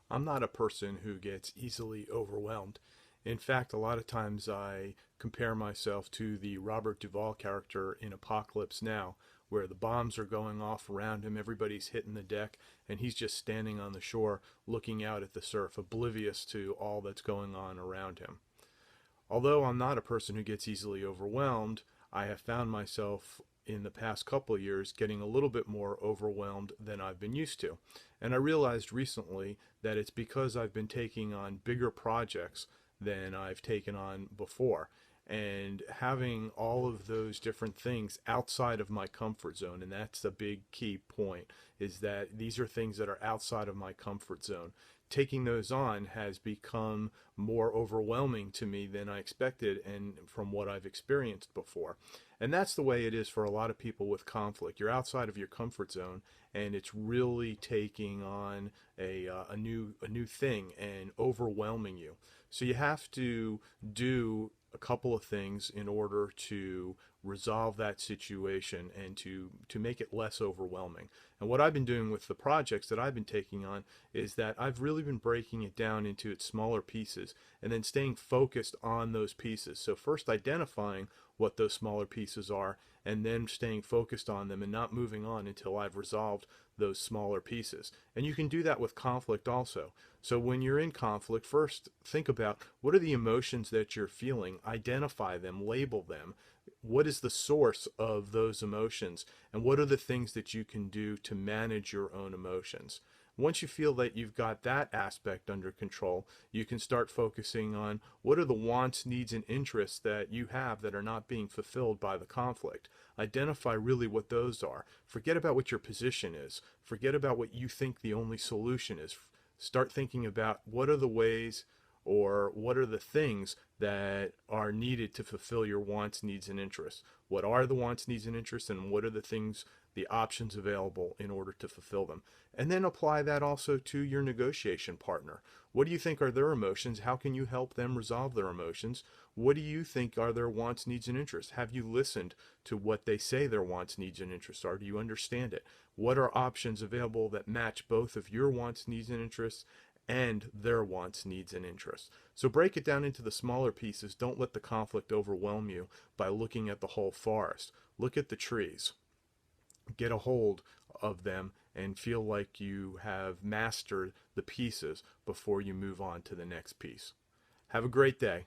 I'm not a person who gets easily overwhelmed. In fact, a lot of times I compare myself to the Robert Duvall character in Apocalypse Now, where the bombs are going off around him, everybody's hitting the deck, and he's just standing on the shore looking out at the surf, oblivious to all that's going on around him. Although I'm not a person who gets easily overwhelmed, I have found myself in the past couple of years getting a little bit more overwhelmed than I've been used to. And I realized recently that it's because I've been taking on bigger projects than I've taken on before. And having all of those different things outside of my comfort zone, and that's the big key point, is that these are things that are outside of my comfort zone. Taking those on has become more overwhelming to me than I expected and from what I've experienced before. And that's the way it is for a lot of people with conflict. You're outside of your comfort zone, and it's really taking on a new thing and overwhelming you. So you have to do a couple of things in order to resolve that situation and to make it less overwhelming. And what I've been doing with the projects that I've been taking on is that I've really been breaking it down into its smaller pieces and then staying focused on those pieces. So first identifying what those smaller pieces are and then staying focused on them and not moving on until I've resolved those smaller pieces. And you can do that with conflict also. So when you're in conflict, first think about what are the emotions that you're feeling, identify them, label them. What is the source of those emotions? And what are the things that you can do to manage your own emotions? Once you feel that you've got that aspect under control, you can start focusing on what are the wants, needs, and interests that you have that are not being fulfilled by the conflict. Identify really what those are. Forget about what your position is. Forget about what you think the only solution is. Start thinking about what are the ways or what are the things that are needed to fulfill your wants, needs, and interests. What are the wants, needs, and interests, and what are the things, the options available in order to fulfill them? And then apply that also to your negotiation partner. What do you think are their emotions? How can you help them resolve their emotions? What do you think are their wants, needs, and interests? Have you listened to what they say their wants, needs, and interests are? Do you understand it? What are options available that match both of your wants, needs, and interests and their wants, needs, and interests? So break it down into the smaller pieces. Don't let the conflict overwhelm you by looking at the whole forest. Look at the trees. Get a hold of them and feel like you have mastered the pieces before you move on to the next piece. Have a great day.